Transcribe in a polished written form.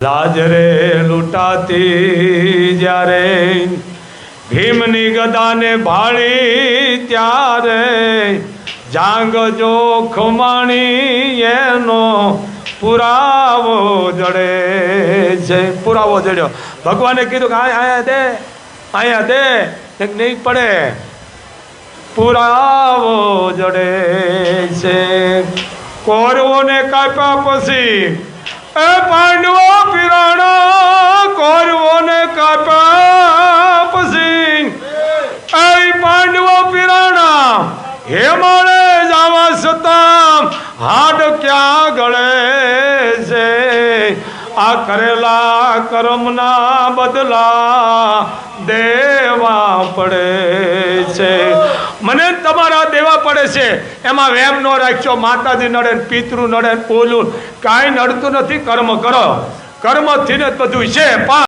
લાજ રે લૂંટાતી જ્યારે ભીમની ગદાને ભાળી ત્યારે જાંગ જો ખમાણી એનો પુરાવો જડે છે. પુરાવો જડ્યો. ભગવાને કીધું કે અહીંયા દે નહીં પડે, પુરાવો જડે છે. કૌરવોને કાપ્યા પછી એ પાંડવો પીરાણા, કૌરવોને કાપ્યા પછી એ પાંડવો પીરાણા, હેમાળે જવા છતાં હાડ ક્યાં ગળે છે. આ કરેલા કર્મના બદલા દેવા પડે છે. મને તમારા દેવા પડે છે. એમાં વેમ ન રાખજો. માતાજી નડે, પિતૃ નડે, ઓલું કાંઈ નડતું નથી. કર્મ કરો, કર્મથી જ બધું છે.